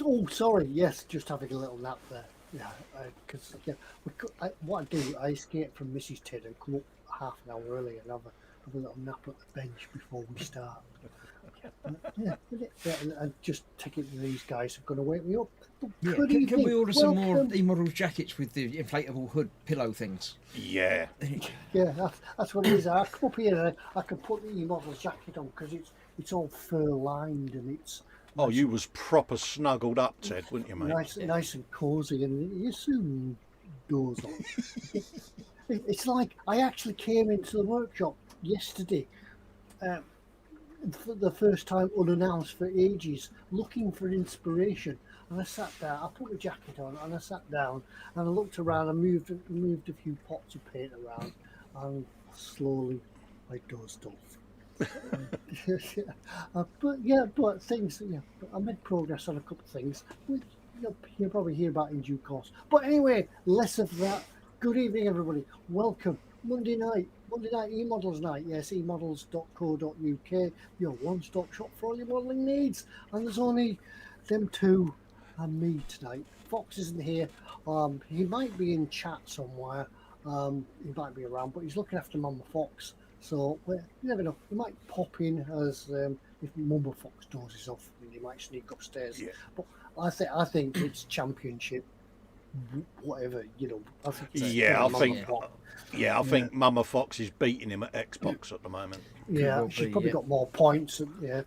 Oh, sorry. Yes, just having a little nap there. Yeah, because what I do, I escape from Mrs. Ted and come up half an hour early and have a little nap at the bench before we start. And just take it to these guys who are going to wake me up. Yeah, Good can evening. we order some more Welcome. eModels jackets with the inflatable hood pillow things? Yeah. Yeah, that's what it is. I come up here and I can put the eModels jacket on because it's all fur lined and it's Oh, you was proper snuggled up, Ted, weren't you, mate? nice and cosy, and you soon doze off. It's like I actually came into the workshop yesterday for the first time unannounced for ages, looking for inspiration. And I sat down, I put the jacket on and I sat down and I looked around and moved a few pots of paint around, and slowly I dozed off. But things, but I made progress on a couple of things, which you'll probably hear about in due course. But anyway, less of that. Good evening, everybody. Welcome. Monday night eModels night. Yes, eModels.co.uk, your one-stop shop for all your modelling needs. And there's only them two and me tonight. Foxx isn't here. He might be in chat somewhere. He might be around, but he's looking after Mama Foxx. So you never know. He might pop in as if Mama Foxx dozes off, and he might sneak upstairs. Yeah. But I think it's championship. Whatever, I think I think Mama Foxx is beating him at Xbox at the moment. Yeah, she's probably got more points. More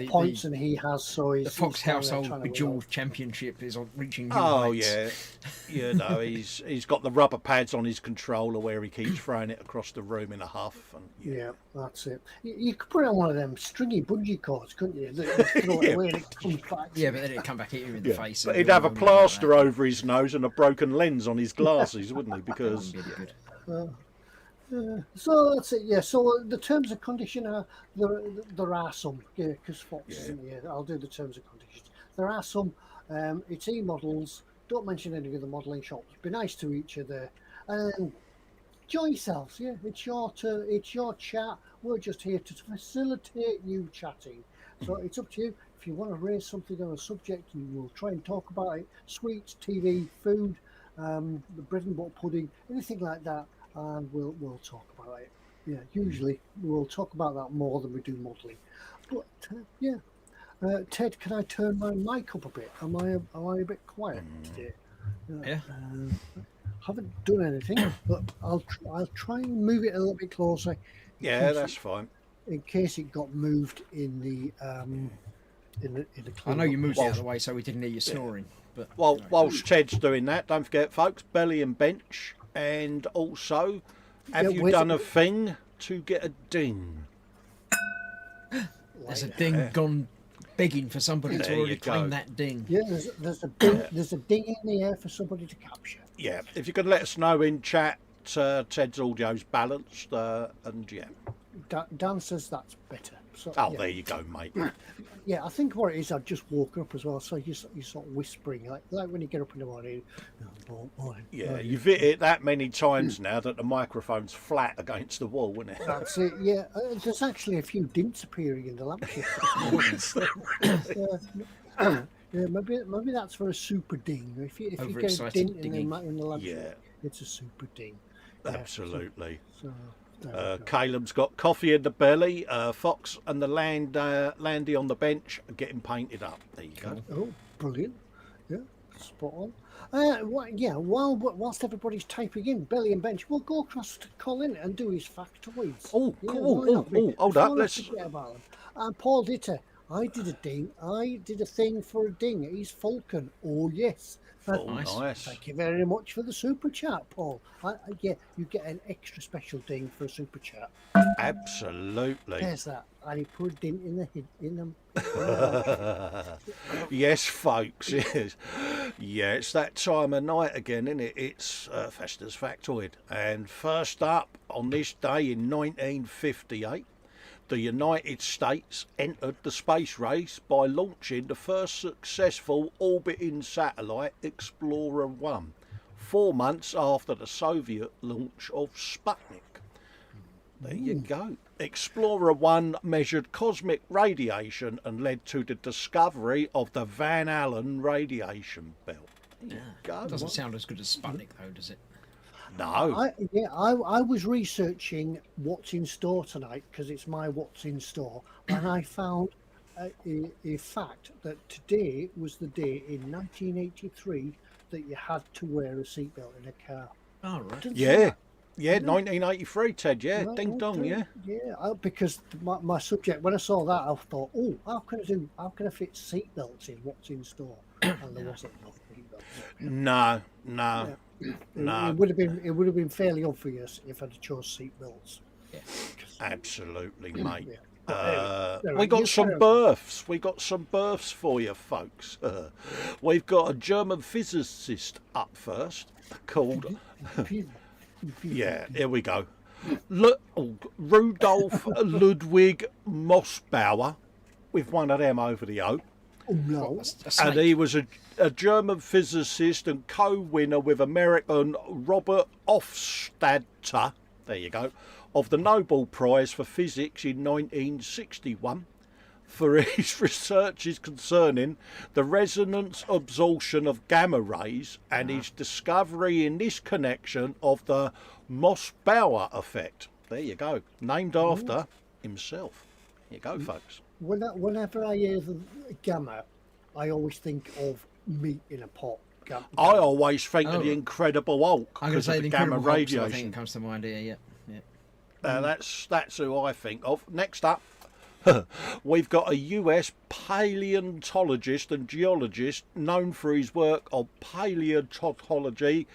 points than he has. So the Foxx household bejeweled championship is on reaching new heights. He's got the rubber pads on his controller where he keeps throwing it across the room in a huff. And yeah, that's it. You could put it on one of them stringy bungee cords, couldn't you? Throw it away and it comes back. Yeah, but then it'd come back at you in the face. But he'd have a plaster over his nose and a broken lens on his glasses, wouldn't he? Because so that's it. Yeah. So the terms and conditions are there are some. Yeah, because Foxx isn't here. I'll do the terms and conditions. There are some. It's eModels. Don't mention any of the modelling shops. Be nice to each other. And enjoy yourselves. Yeah, it's your turn. It's your chat. We're just here to facilitate you chatting. So it's up to you. If you want to raise something on a subject, you will try and talk about it. Sweets, TV, food, the bread and butter pudding, anything like that, and we'll talk about it. Yeah, usually we'll talk about that more than we do modelling. But Ted, can I turn my mic up a bit? Am I a bit quiet today? Yeah. Haven't done anything, but I'll try and move it a little bit closer. yeah, that's fine. In case it got moved in the I know you moved it out of the way so we didn't hear you snoring. But Whilst Ted's doing that, don't forget, folks, belly and bench, and also, have you done a thing to get a ding? There's a ding gone begging for somebody to already claim that ding. Yeah, there's a ding in the air for somebody to capture. Yeah, if you could let us know in chat, Ted's audio's balanced, and yeah. Dan says that's better. So, There you go, mate. Yeah, I think what it is, I've just woken up as well, so you're sort of whispering, like when you get up in the morning. You've hit it that many times now that the microphone's flat against the wall, isn't it? That's it, yeah. There's actually a few dints appearing in the lampshade. Yeah, maybe that's for a super ding. If you get a dint in the lampshade, it's a super ding. Absolutely. So, Caleb's got coffee in the belly. Foxx and the Landy on the bench are getting painted up. There you go. Oh, brilliant. Yeah, spot on. Whilst everybody's typing in belly and bench, we'll go across to Colin and do his factoids. Hold up. Let's forget about them. And Paul Ditter, I did a ding. I did a thing for a ding. He's Falcon. Oh, yes. nice. Thank you very much for the super chat, Paul. You get an extra special ding for a super chat. Absolutely. There's that. And he put a ding in them. Yes, folks. Yes. Yeah, it's that time of night again, isn't it? It's Fester's Factoid. And first up, on this day in 1958, the United States entered the space race by launching the first successful orbiting satellite, Explorer 1, 4 months after the Soviet launch of Sputnik. There you go. Explorer 1 measured cosmic radiation and led to the discovery of the Van Allen radiation belt. There you go. Doesn't sound as good as Sputnik, though, does it? No. I was researching what's in store tonight because it's my what's in store, and I found a fact that today was the day in 1983 that you had to wear a seatbelt in a car. Oh, right. Yeah. Yeah, 1983, Ted. Yeah, ding dong. Yeah. Because my subject, when I saw that, I thought, oh, how can I fit seatbelts in what's in store? And there wasn't enough seatbelts. No. It would have been fairly obvious if I'd chose seatbelts. Yeah. Absolutely, mate. Yeah. We got some births. We got some births for you, folks. We've got a German physicist up first called. Yeah, here we go. Rudolf Ludwig Mossbauer, with one of them over the O. Oh, no. And he was a German physicist and co-winner with American Robert Hofstadter, there you go, of the Nobel Prize for Physics in 1961 for his researches concerning the resonance absorption of gamma rays and his discovery in this connection of the Mossbauer effect. There you go, named after himself. Here you go, folks. Whenever I hear the gamma, I always think of meat in a pot. Gamma. I always think of the Incredible Hulk I'm going to because say of the the gamma Incredible Hulk, radiation. I think comes to mind here. Yeah. That's who I think of. Next up, we've got a US paleontologist and geologist known for his work on paleontology,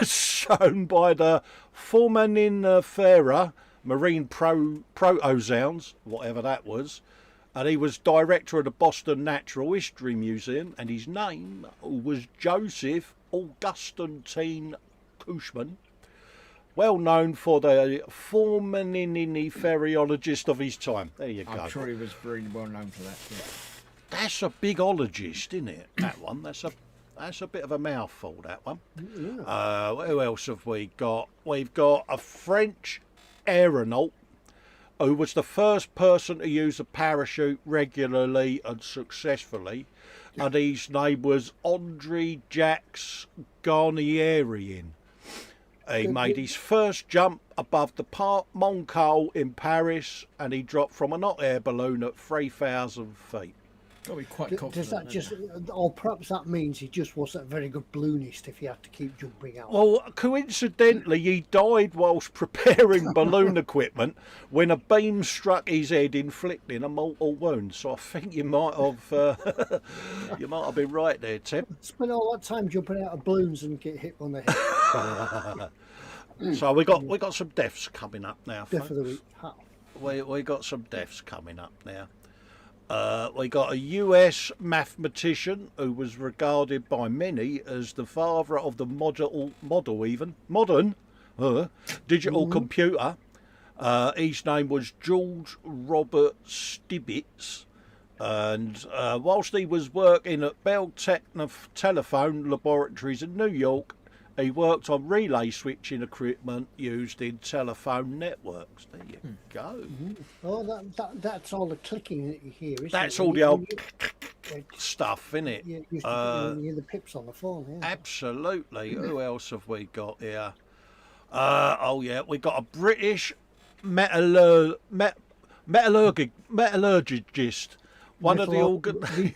shown by the Foraminifera marine protozoans, whatever that was. And he was director of the Boston Natural History Museum, and his name was Joseph Augustine Cushman, well known for the foraminiferiologist of his time. There you go. I'm sure he was very well known for that. Yeah. That's a big ologist, isn't it? That one. That's a bit of a mouthful, that one. Yeah. Who else have we got? We've got a French aeronaut who was the first person to use a parachute regularly and successfully, and his name was André Jacques Garnierian. He made his first jump above the Parc Monceau in Paris, and he dropped from a hot air balloon at 3,000 feet. Got to be quite confident. Does that just, or perhaps that means he just wasn't a very good balloonist if he had to keep jumping out? Well, coincidentally, he died whilst preparing balloon equipment when a beam struck his head, inflicting a mortal wound. So I think you might have been right there, Tim. Spend all that time jumping out of balloons and get hit on the head. So we got some deaths coming up now. Death of the folks. week. We got some deaths coming up now. We got a US mathematician who was regarded by many as the father of the modern digital computer. His name was George Robert Stibitz, and whilst he was working at Bell Telephone Laboratories in New York, he worked on relay switching equipment used in telephone networks. There you go. Oh, that's all the clicking that you hear, isn't That's it? all the old stuff, isn't it? You used to hear the pips on the phone, yeah. Absolutely. Who else have we got here? We got a British metallurgist. One of the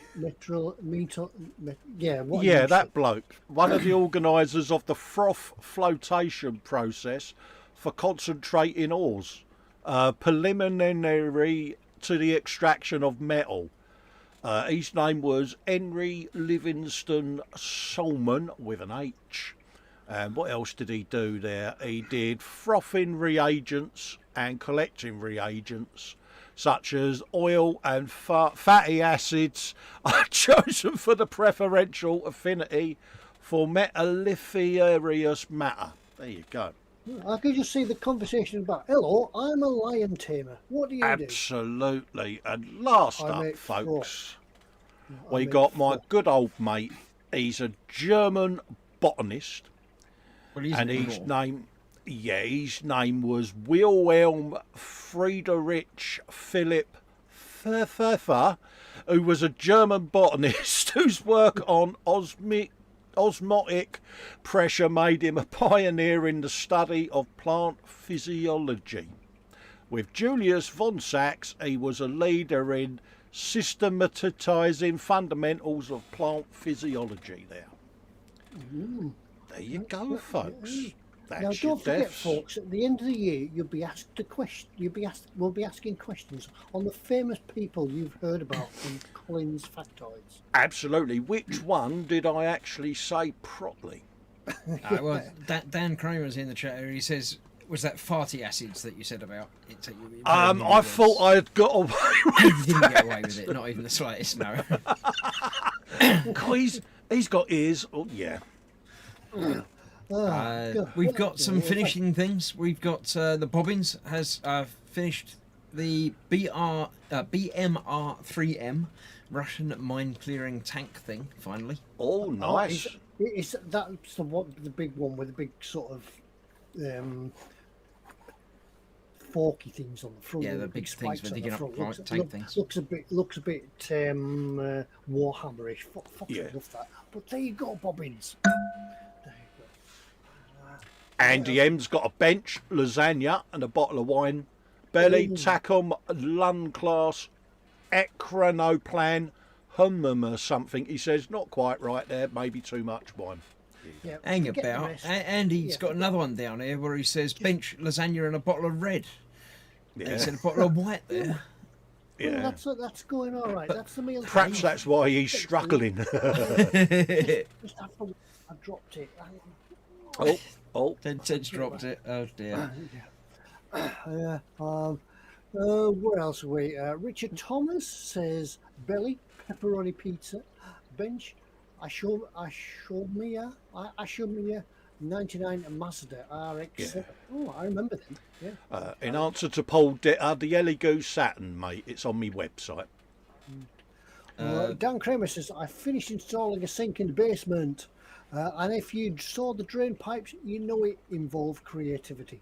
that bloke. One of the organisers of the froth flotation process for concentrating ores, preliminary to the extraction of metal. His name was Henry Livingston Solomon with an H. And what else did he do there? He did frothing reagents and collecting reagents, such as oil and fatty acids, are chosen for the preferential affinity for metalliferous matter. There you go. I could just see the conversation about, hello, I'm a lion tamer. What do you do? Absolutely. And last I up, make folks, I we make got my froth. good old mate. He's a German botanist, Well, he's and a his good name... Yeah, his name was Wilhelm Friedrich Philipp Pfeffer, who was a German botanist whose work on Osmotic pressure made him a pioneer in the study of plant physiology. With Julius von Sachs, he was a leader in systematising fundamentals of plant physiology there. There you go, folks. That's Now, don't forget, deaths. folks, at the end of the year, you'll be asked a question. We'll be asking questions on the famous people you've heard about in Colin's factoids. Absolutely. Which one did I actually say properly? Well, Dan Kramer's in the chat here. He says, was that farty acids that you said about it? I thought I'd got away You with didn't get away with it, not even the slightest, no. he's got ears. Oh, yeah. We've got some finishing things. We've got the Bobbins has finished the BMR-3M Russian mine clearing tank thing finally. Oh, nice. That's the big one with the big sort of forky things on the front. Yeah, the big things for digging up tank things. Looks a bit Warhammerish. Yeah. Love that. But there you go, Bobbins. Andy M's got a bench, lasagna, and a bottle of wine. Belly, Tacom, Lund class, Ecranoplan, or something. He says, not quite right there, maybe too much wine. Yeah, Hang forget the about. rest. Andy's got another one down here where he says bench, lasagna, and a bottle of red. Yeah. And he said a bottle of white there. Yeah. Well, that's going all right. That's the meal. Perhaps that's why he's struggling. Just have to, I dropped it. Oh. Ted's dropped it. Oh dear. Where else are we? Richard Thomas says belly, pepperoni pizza, bench, Ashomia 99 Mazda RX. Yeah. Oh, I remember them. Yeah. In answer to Paul Ditter, the Ellie Goose Saturn, mate. It's on my website. Dan Kramer says, I finished installing a sink in the basement. And if you saw the drain pipes, you know it involved creativity.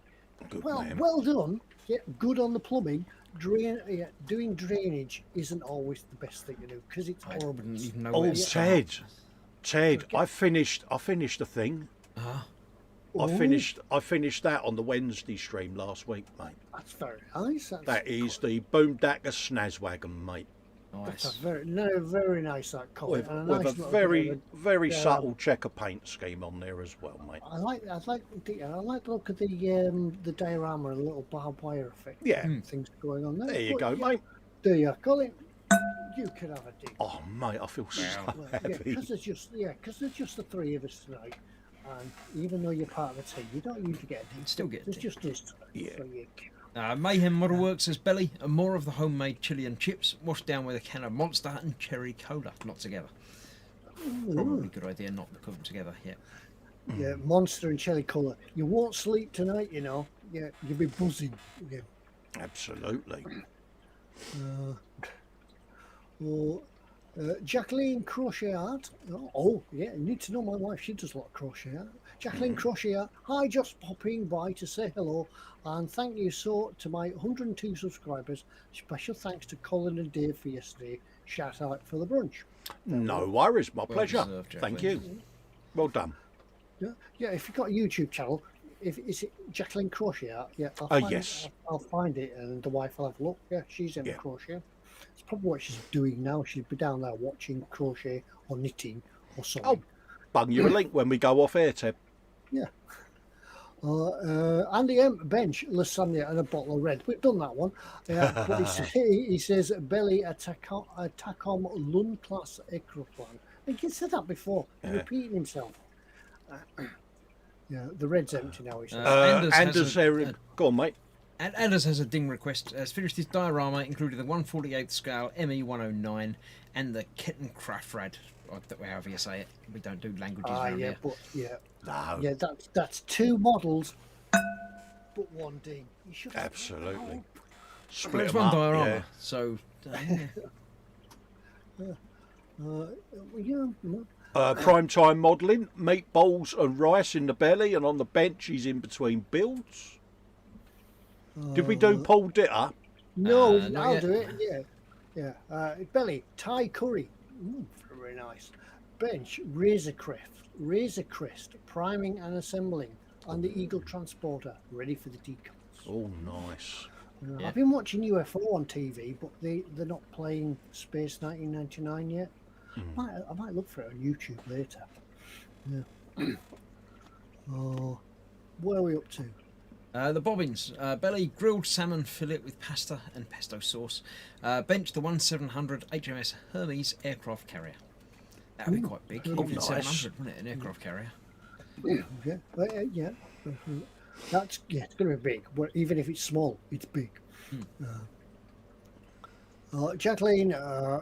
Good Well, man. well done. Yeah, good on the plumbing. Doing drainage isn't always the best thing to do because it's horrible. Wouldn't even know Oh, where to start. Ted, I finished the thing. I finished that on the Wednesday stream last week, mate. That's very nice. That is the Boomdacker Snazwagon, mate. That's Nice. a very nice that Colin. With And a nice little very, bit of very subtle checker paint scheme on there as well, mate. I like the look of the diorama and the little barbed wire effect. Yeah. Things going on there. There you But, go, mate. There you are, Colin. You can have a dig. Oh, mate, I feel so Well, yeah, happy. because there's just the three of us tonight, and even though you're part of the team, you don't usually get a dig. Still get a There's dig. just us tonight. Yeah. So you can. Mayhem Model Works says belly and more of the homemade chili and chips washed down with a can of Monster and cherry cola, not together. Probably a good idea not to cook them together. Yeah. Yeah, Monster and Cherry Colour. You won't sleep tonight, you know. Yeah, you'll be buzzing. Yeah. Absolutely. Jacqueline Crochet Art. Oh, yeah, you need to know my wife. She does a lot of crochet art. Jacqueline Crochet Art. Hi, just popping by to say hello and thank you so to my 102 subscribers. Special thanks to Colin and Dave for yesterday. Shout out for the brunch. No worries, my pleasure. deserved, Thank Jacqueline. you. Well done. Yeah, if you've got a YouTube channel, is it Jacqueline Crochet Art? Yeah, Yes. I'll find it and the wife will have a look. Yeah, she's in Yeah. crochet. It's probably what she's doing now. She'd be down there watching crochet or knitting or something. Oh, bung you a link when we go off air, Ted. Yeah. Andy M, bench, lasagna and a bottle of red. We've done that one. Yeah, but he says belly a Tacom Lund class Ecroplan. I think he said that before. He's repeating himself. Yeah, the red's empty now. He says. Anders has Go on, mate. And Anders has a ding request. Has finished his diorama, including the 1/48th scale ME109 and the Kettenkraftrad, or however you say it. We don't do languages around yeah, here. but yeah. No. Yeah, that's two models, but one ding. You should have Absolutely. Well, Split it's 'em one up, diorama, yeah. so Prime time modelling, meatballs and rice in the belly, and on the bench he's in between builds. Did we do Paul Ditter? No, not I'll yet. do it. Yeah. Belly Thai curry. Very nice. bench, Razor Crest, priming and assembling, and the Eagle Transporter, ready for the decals. Oh, nice. Yeah. I've been watching UFO on TV, but they're not playing Space 1999 yet. I might look for it on YouTube later. Yeah. Oh, what are we up to? The bobbins, belly grilled salmon fillet with pasta and pesto sauce. Bench the 1700 HMS Hermes aircraft carrier. That'd be quite big. Even nice. 700, wouldn't it? An aircraft carrier. Yeah, yeah. It's going to be big. But even if it's small, it's big. Jacqueline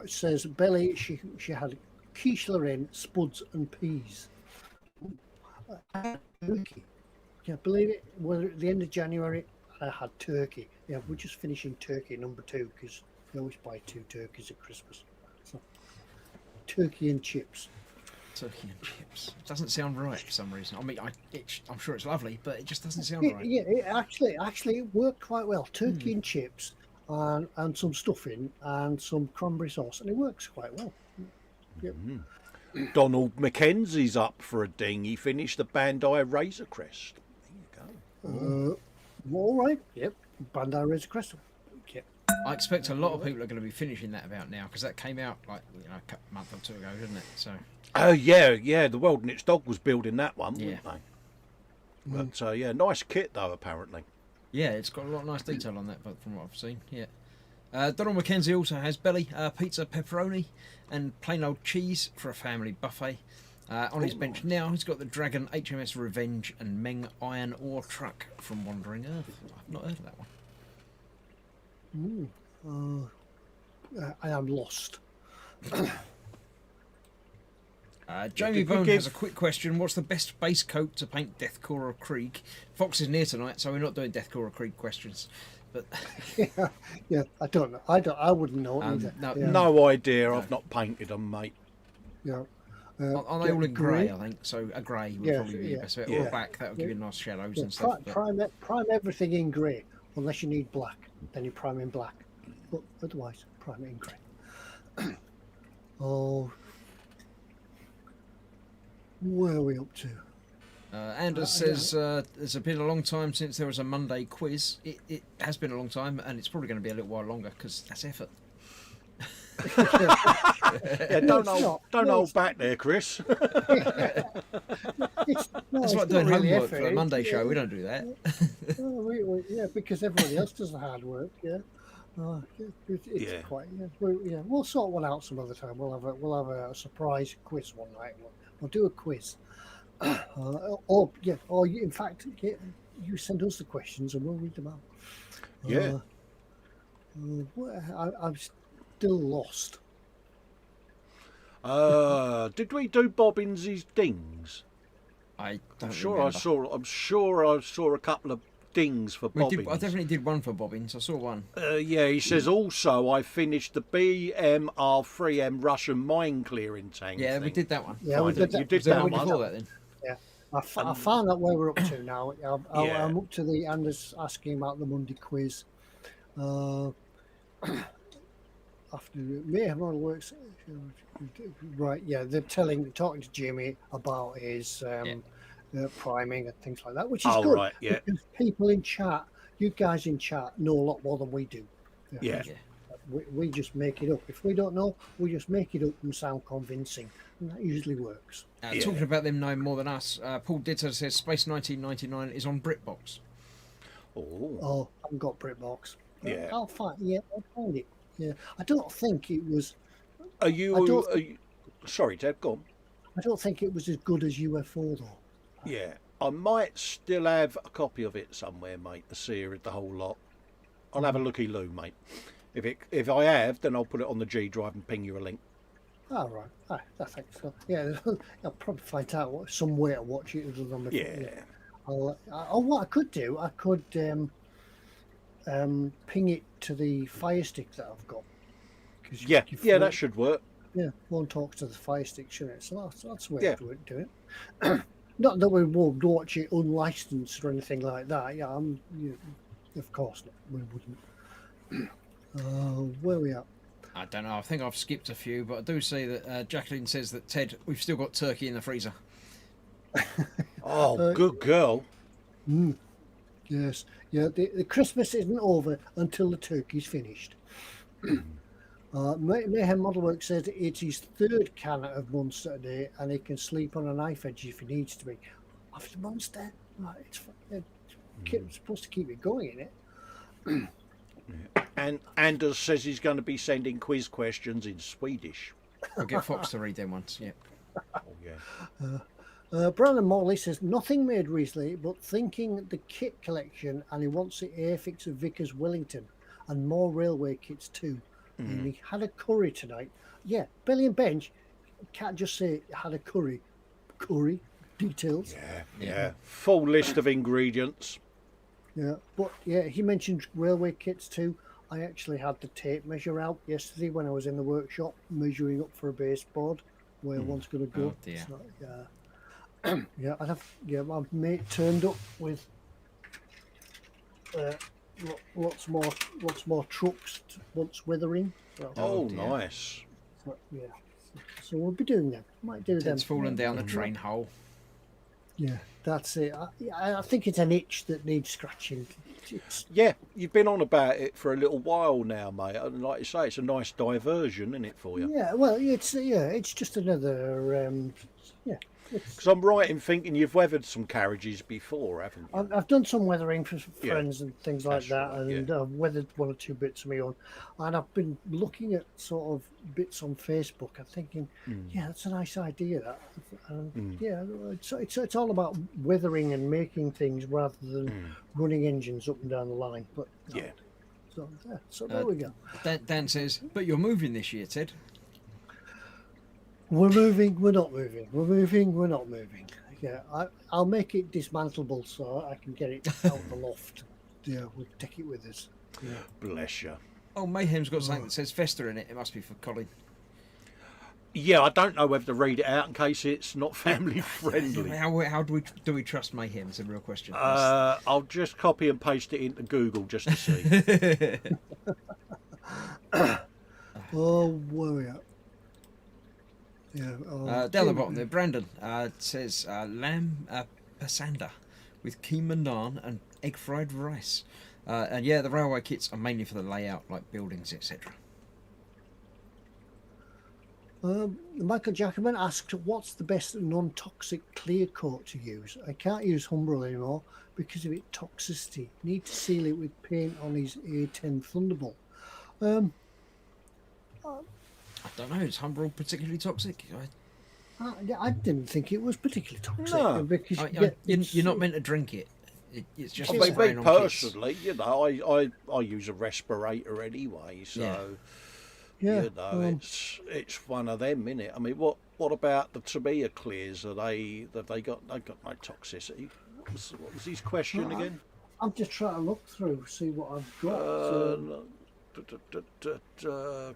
says belly. She had quiche Lorraine, spuds and peas. Turkey. Can you believe it? Well, at the end of January, I had turkey. Yeah, we're just finishing turkey number 2 because we always buy 2 turkeys at Christmas. So, turkey and chips. Turkey and chips. Doesn't sound right for some reason. I mean, I'm sure it's lovely, but it just doesn't sound right. Yeah, it actually it worked quite well. Turkey and chips and some stuffing and some cranberry sauce, and it works quite well. Yep. Donald Mackenzie's up for a ding. He finished the Bandai Razor Crest. There you go. All right. Yep. Bandai Razor Crest. Yep. I expect a lot of people are going to be finishing that about now because that came out like a month or 2 ago, didn't it? So. Oh yeah. The World and Its Dog was building that one, weren't they? But yeah, nice kit though, apparently. Yeah, it's got a lot of nice detail on that, but from what I've seen, yeah. Donald Mackenzie also has belly, pizza, pepperoni, and plain old cheese for a family buffet. On his bench now, he's got the Dragon HMS Revenge and Meng Iron Ore Truck from Wandering Earth. I've not heard of that one. I am lost. Jamie Bone has a quick question. What's the best base coat to paint Deathcore or Krieg? Fox is near tonight, so we're not doing Deathcore or Krieg questions. But yeah, I don't know. I wouldn't know either. No idea. I've not painted them, mate. Yeah. Are they all in grey? I think so. A grey would probably be the best bet. Or black, that would give you nice shadows and stuff. Prime everything in grey, unless you need black. Then you prime in black. But otherwise, prime it in grey. Oh, where are we up to? Anders says it's been a long time since there was a Monday quiz. It has been a long time, and it's probably going to be a little while longer because that's effort. Yeah, don't hold back there, Chris. That's like doing homework for a Monday show. We don't do that. Yeah, because everybody else does the hard work. Yeah. It's quite. Yeah, we'll sort one out some other time. We'll have a surprise quiz one night. We'll do a quiz. Or in fact, you send us the questions and we'll read them out. Yeah. I'm still lost. Did we do Bobbins' dings? I don't I'm sure remember. I saw a couple of dings for Bobbins. I definitely did one for Bobbins. I saw one. Yeah, he says also I finished the BMR3M Russian mine clearing tank. Yeah, we did that one. Yeah, we did that. You did Was there that one one. before that then? Yeah, I found out where we're up to now. I'm up to the Anders asking about the Monday quiz. After May Model Works, right? Yeah, they're talking to Jimmy about his priming and things like that, which is good. Right, yeah. Because people in chat, you guys in chat, know a lot more than we do. Yeah. We just make it up. If we don't know, we just make it up and sound convincing, and that usually works. Talking about them knowing more than us, Paul Ditter says Space 1999 is on BritBox. Oh, I haven't got BritBox. Yeah. I'll find it. Yeah, I don't think it was. Are you sorry, Dad? Go on. I don't think it was as good as UFO though. Yeah, I might still have a copy of it somewhere, mate. The series, the whole lot. I'll have a looky-loo, mate. If I have, then I'll put it on the G drive and ping you a link. Oh, right. I think so. Yeah, I'll probably find out some way to watch it other than what I could do, I could ping it to the Fire Stick that I've got. That should work. Yeah, one talks to the Fire Stick, shouldn't it? So that's the way to do it. Not that we won't watch it unlicensed or anything like that. Yeah, of course not. We wouldn't. Where are we at? I don't know. I think I've skipped a few, but I do see that Jacqueline says that Ted, we've still got turkey in the freezer. Oh, good girl. Yes, yeah. The Christmas isn't over until the turkey's finished. Mayhem Modelwork says it's his third can of Munster a day, and he can sleep on a knife edge if he needs to be. After Munster, right, it's supposed to keep it going, isn't it? And Anders says he's going to be sending quiz questions in Swedish. I'll get Fox to read them once. Yeah. Oh, yeah. Brandon Morley says nothing made recently, but thinking the kit collection, and he wants the Airfix of Vickers Wellington and more railway kits too. And he had a curry tonight. Yeah, belly and bench. Can't just say had a curry. Curry details. Yeah. Full list of ingredients. Yeah, but yeah, he mentioned railway kits too. I actually had the tape measure out yesterday when I was in the workshop measuring up for a baseboard where one's going to go. Oh dear. So, yeah, my mate turned up with lots more trucks once weathering. So, Oh, dear. nice. so, yeah, so we'll be doing them. Might do them. Ted's fallen down the train hole. Yeah, that's it. I think it's an itch that needs scratching. Yeah, you've been on about it for a little while now, mate. And like you say, it's a nice diversion, isn't it, for you? Yeah, well, it's just another. Because I'm right in thinking you've weathered some carriages before, haven't you? I've done some weathering for friends and things like that's that, right, and I've weathered one or two bits of my own. And I've been looking at sort of bits on Facebook and thinking, yeah, that's a nice idea. That, and yeah, it's all about weathering and making things rather than running engines up and down the line. But Yeah. so there we go. Dan says, but you're moving this year, Ted. We're moving. We're not moving. We're moving. We're not moving. Yeah, I'll make it dismantleable so I can get it out the loft. Yeah, we'll take it with us. Yeah. Bless you. Oh, Mayhem's got something that says Fester in it. It must be for Colin. Yeah, I don't know whether to read it out in case it's not family friendly. How do we trust Mayhem? Is a real question. I'll just copy and paste it into Google just to see. Oh, where are we at? Yeah. Down the bottom there, Brandon says lamb pasanda with keema naan and egg fried rice. And yeah, the railway kits are mainly for the layout, like buildings, etc. Michael Jackman asked, what's the best non-toxic clear coat to use? I can't use Humbrol anymore because of its toxicity. Need to seal it with paint on his A10 Thunderbolt. I don't know. Is Humbrol particularly toxic? I didn't think it was particularly toxic. No. Because You're not meant to drink it. It's just I for mean, me spraying on kits. personally, you know, I use a respirator anyway, so you know, it's one of them, innit? I mean, what about the Tamiya clears? Have they got no toxicity? What was his question again? I'm just trying to look through, see what I've got.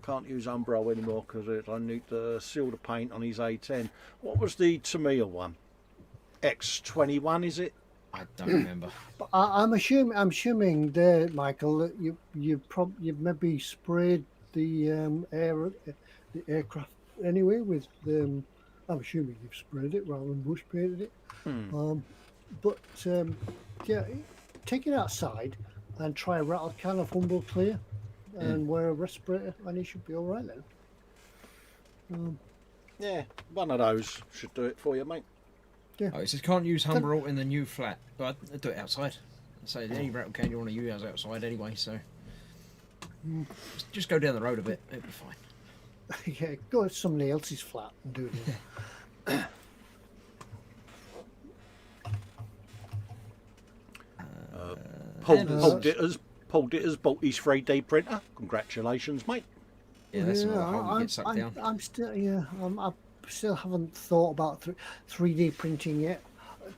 Can't use Umbro anymore because I need to seal the paint on his A10. What was the Tamiya one? X21, is it? I don't remember. But I'm assuming there, Michael, that you've maybe sprayed the aircraft anyway with I'm assuming you've sprayed it rather than bush painted it. Yeah, take it outside and try a rattle can of Humble Clear and wear a respirator, and you should be all right then. Yeah, one of those should do it for you, mate. Yeah. Oh, it says can't use Humbrol in the new flat, but I do it outside. So any rattle can you want to use outside anyway, so just go down the road a bit, it'll be fine. Yeah, go to somebody else's flat and do it. Paul Ditter's bought his 3D printer. Congratulations, mate. Yeah, that's another hole you get sucked down. I'm still, I still haven't thought about 3D printing yet.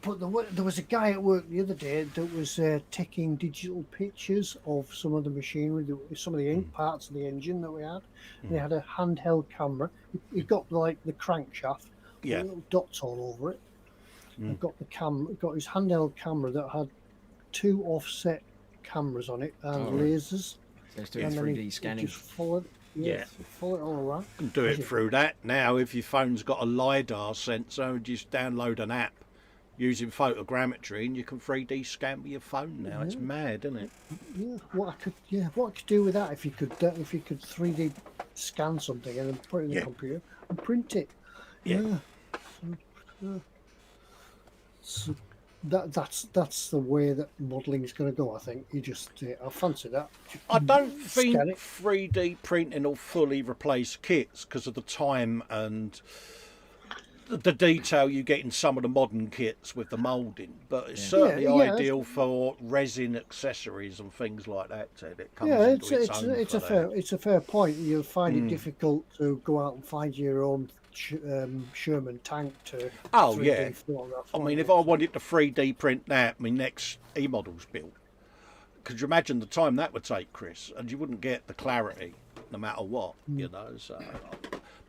But there was a guy at work the other day that was taking digital pictures of some of the machinery, some of the parts of the engine that we had. They had a handheld camera. He got like the crankshaft, with little dots all over it. And got his handheld camera that had 2 offset cameras on it and lasers. So it's doing 3D scanning. Just followed. Yeah. Follow it all around. You can do it Yeah. through that. Now, if your phone's got a LiDAR sensor, just download an app using photogrammetry and you can 3D scan with your phone now. It's mad, isn't it? Yeah, what I could do with that if you could 3D scan something and then put it in the computer and print it. Yeah. So that's the way that modelling is going to go. I think you just I fancy that. I don't Scan think it. 3D printing will fully replace kits because of the time and the detail you get in some of the modern kits with the moulding, but it's certainly Yeah, ideal for resin accessories and things like that. Ted. It comes Yeah, into its own it's for that. it's a fair point. You'll find it difficult to go out and find your own Sherman tank to Oh, 3D yeah. photograph. I mean, if I wanted to 3D print that, my next eModels build, could you imagine the time that would take, Chris? And you wouldn't get the clarity no matter what, you know. So,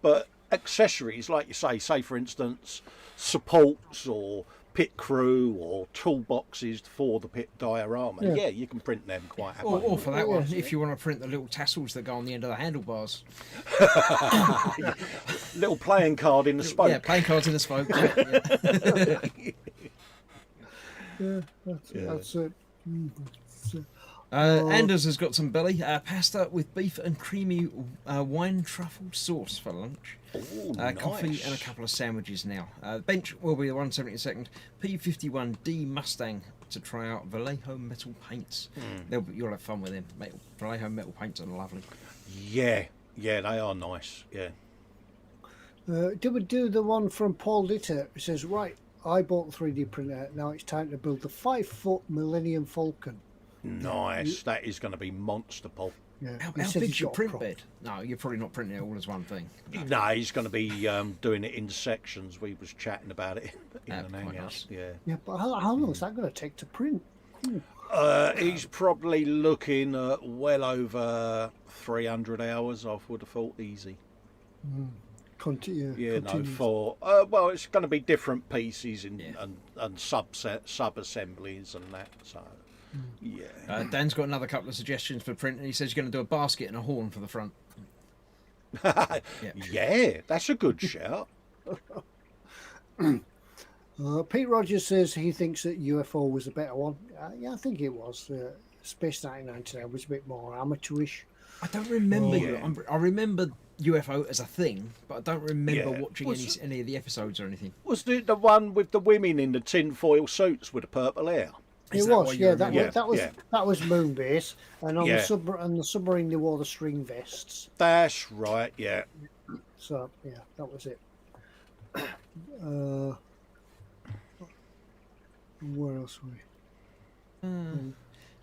but accessories, like you say for instance, supports or pit crew or toolboxes for the pit diorama. Yeah, you can print them quite happily. Or for that one, if you want to print the little tassels that go on the end of the handlebars. Little playing card in the spoke. Yeah, playing cards in the spoke. That's it. Anders has got some belly. Pasta with beef and creamy wine truffle sauce for lunch. Ooh, Coffee nice. and a couple of sandwiches now. The bench will be the 172nd P51D Mustang to try out Vallejo metal paints. You'll have fun with them. Vallejo metal paints are lovely. Yeah, they are nice. Yeah. Did we do the one from Paul Ditter? It says, right, I bought the 3D printer. Now it's time to build the 5-foot Millennium Falcon. Nice. That is going to be monster, Paul. Yeah. How He said big's he's your got a print prop. bed? No, you're probably not printing it all as one thing. No, he's going to be doing it in sections. We was chatting about it in an quite hangout. nice. Yeah. Yeah, but how long is that going to take to print? He's probably looking at well over 300 hours. I would have thought easy. Yeah, no, for well, it's going to be different pieces and sub assemblies and that. So, yeah. Dan's got another couple of suggestions for print, and he says you're going to do a basket and a horn for the front. Yeah, that's a good shout. Pete Rogers says he thinks that UFO was a better one. Yeah, I think it was. Space 1999 was a bit more amateurish. I don't remember. Yeah. I remember UFO as a thing, but I don't remember Yeah. watching any of the episodes or anything. Was it the one with the women in the tinfoil suits with the purple hair? It Is that was, what you yeah. remember? That was Moonbase, and on Yeah. the submarine they wore the string vests. That's right. Yeah. So yeah, that was it. Where else were we?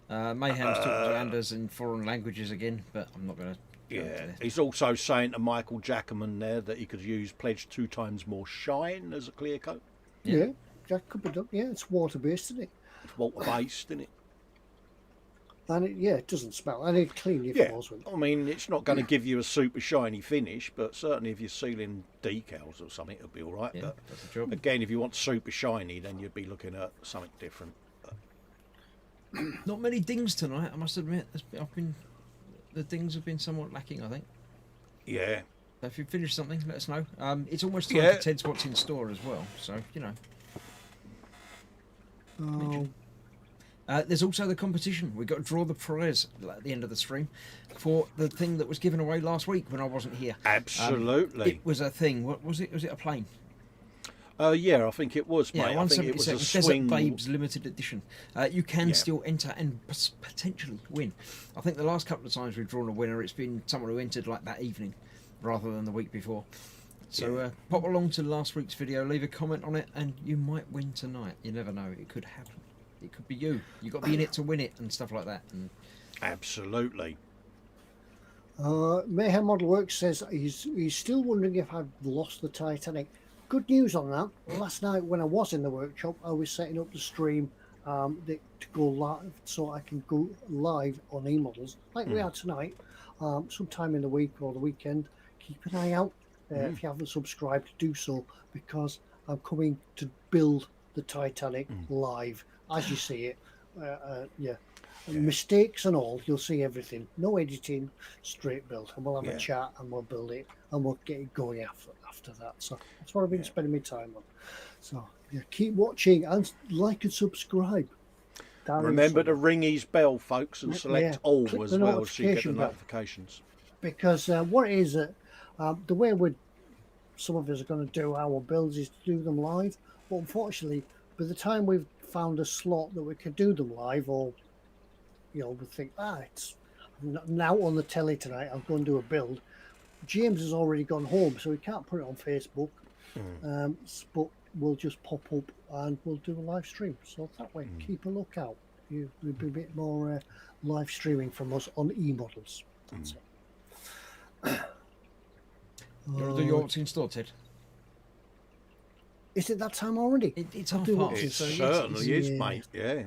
Mayhem's talking to Anders in foreign languages again, but I'm not going to. Yeah, he's also saying to Michael Jackerman there that he could use Pledge 2 times more shine as a clear coat. Yeah, that could be done. Yeah, it's water based, isn't it? It's water based, isn't it? And it doesn't smell, and it clean your Yeah, floors with it. I mean, it's not going to give you a super shiny finish, but certainly if you're sealing decals or something, it'll be all right. Yeah, But that's the job. again, if you want super shiny, then you'd be looking at something different. Not many dings tonight, I must admit. The dings have been somewhat lacking, I think. Yeah. So if you finish something, let us know. It's almost time Yeah. for Ted's What's in Store as well, so, you know. There's also the competition. We've got to draw the prize at the end of the stream for the thing that was given away last week when I wasn't here. Absolutely. It was a thing. What was it? Was it a plane? Yeah, I think it was, Yeah, mate. I think it was a 177 swing. Desert Babes limited edition. You can Yeah. still enter and potentially win. I think the last couple of times we've drawn a winner, it's been someone who entered like that evening rather than the week before. So pop along to last week's video, leave a comment on it, and you might win tonight. You never know; it could happen. It could be you. You got to be in it to win it and stuff like that. And Absolutely. Mayhem Model Works says he's still wondering if I've lost the Titanic. Good news on that. Last night when I was in the workshop, I was setting up the stream to go live, so I can go live on eModels like we are tonight. Sometime in the week or the weekend. Keep an eye out. If you haven't subscribed, do so, because I'm coming to build the Titanic live as you see it Yeah. Mistakes and all, you'll see everything. No editing, straight build, and we'll have a chat and we'll build it and we'll get it going after that. So that's what I've been spending my time on. So yeah, keep watching and like and subscribe. Remember to ring his bell, folks, and select all Click as the well so you get the notification bell. notifications. Because what it is that the way some of us are going to do our builds is to do them live. But unfortunately, by the time we've found a slot that we can do them live, or we think, it's now on the telly tonight, I'll go and do a build. James has already gone home, so we can't put it on Facebook. But we'll just pop up and we'll do a live stream. So that way, keep a lookout. There'll be a bit more live streaming from us on eModels. That's it. You want to do your what's in store, Ted? Is it that time already? It's half past. It certainly is, mate. Yeah.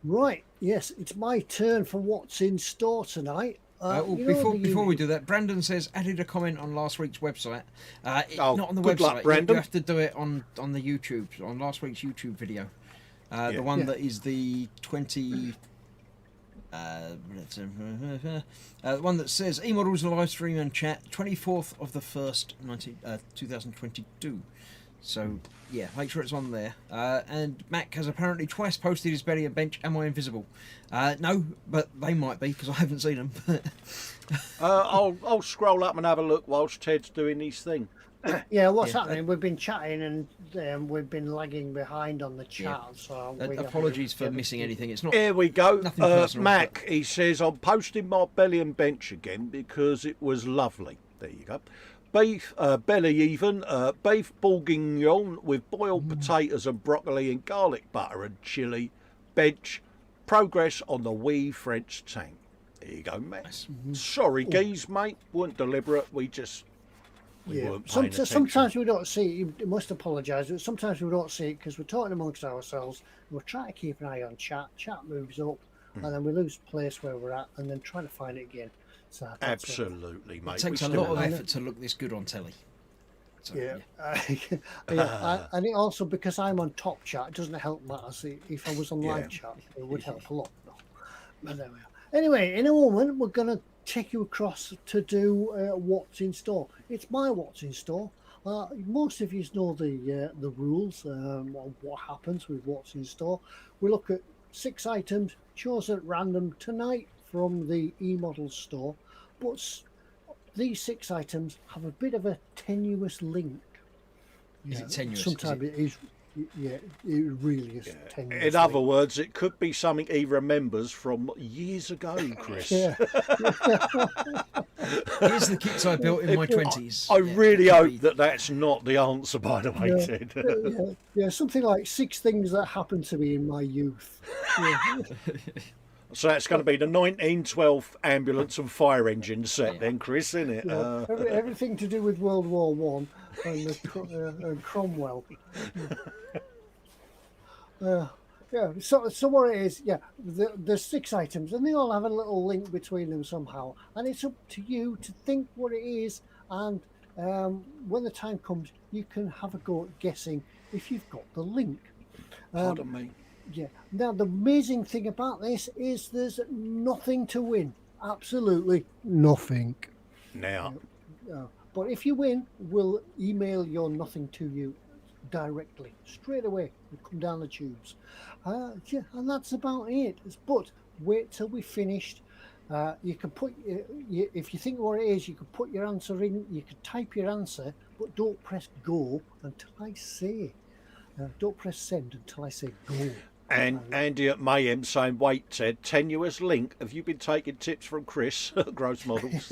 Right, yes, it's my turn for what's in store tonight. Before we do that, Brandon says added a comment on last week's website. Not on the good website. luck, Brandon. You have to do it on the YouTube, on last week's YouTube video. The one that is the 20. The one that says eModels live stream and chat 24th of the 1st 2022. So yeah, make sure it's on there. And Mac has apparently twice posted his belly and bench. Am I invisible? No, but they might be because I haven't seen them. I'll scroll up and have a look whilst Ted's doing his thing. Yeah, what's happening? We've been chatting and we've been lagging behind on the chat. So apologies for missing anything. It's not. Here we go. Nothing personal, Mac, he says, I'm posting my belly and bench again because it was lovely. There you go. Beef, belly even, beef bourguignon with boiled potatoes and broccoli and garlic butter and chilli. Bench, progress on the wee French tank. There you go, Mac. Sorry, geez, mate. Weren't deliberate. We weren't paying attention. Sometimes we don't see it. You must apologise, but sometimes we don't see it because we're talking amongst ourselves. We're trying to keep an eye on chat. Chat moves up, and then we lose place where we're at, and then trying to find it again. So Absolutely, mate. It takes a lot of effort to look this good on telly. So, and it also, because I'm on top chat, it doesn't help matters. If I was on live chat, it would help a lot. But there we are. Anyway, in a moment, we're going to take you across to do what's in store. It's my what's in store. Most of you know the rules, what happens with what's in store. We look at 6 items chosen at random tonight from the eModels store, but these 6 items have a bit of a tenuous link. Is it tenuous? Sometimes it is. Yeah, it really is tenuous. In other words, it could be something he remembers from years ago, Chris. Yeah. Here's the kits I built in my 20s. I really hope that's not the answer, by the way, Ted. Yeah, something like 6 things that happened to me in my youth. Yeah. So that's going to be the 1912 ambulance and fire engine set then, Chris, isn't it? Yeah, everything to do with World War One and Cromwell. So what it is, there's 6 items and they all have a little link between them somehow, and it's up to you to think what it is, and when the time comes you can have a go at guessing if you've got the link. Pardon me. Yeah. Now the amazing thing about this is there's nothing to win. Absolutely nothing. Now. But if you win, we'll email your nothing to you directly, straight away. We'll come down the tubes. And that's about it. But wait till we finished. You can put, if you think what it is, you can put your answer in. You can type your answer, but don't press go until I say. Don't press send until I say go. And Andy at Mayhem saying, wait, Ted, tenuous link. Have you been taking tips from Chris at Gross Models?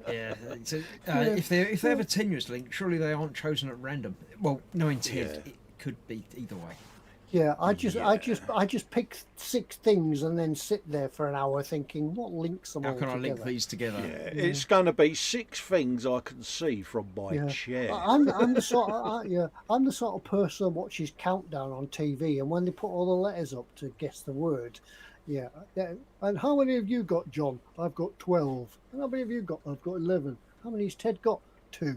If they have a tenuous link, surely they aren't chosen at random. Well, no intent. It could be either way. Yeah, I just pick 6 things and then sit there for an hour thinking, what links them all together? How can I link these together? It's going to be 6 things I can see from my chair. I'm the sort of person that watches Countdown on TV, and when they put all the letters up to guess the word, And how many have you got, John? I've got 12. And how many have you got? I've got 11. How many has Ted got? 2.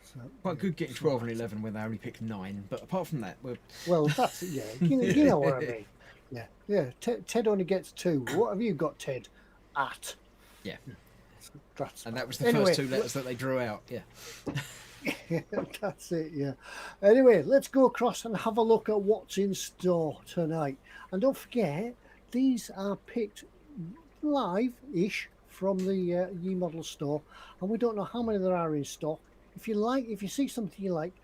So, quite good getting 12 and 11 when they only picked 9, but apart from that, well, that's you know what I mean. Yeah. Ted only gets 2. What have you got, Ted? At. Yeah. That's And that was the anyway, first 2 letters that they drew out. Yeah. that's it. Yeah. Anyway, let's go across and have a look at what's in store tonight. And don't forget, these are picked live-ish from the eModel store, and we don't know how many there are in stock. If you see something you like,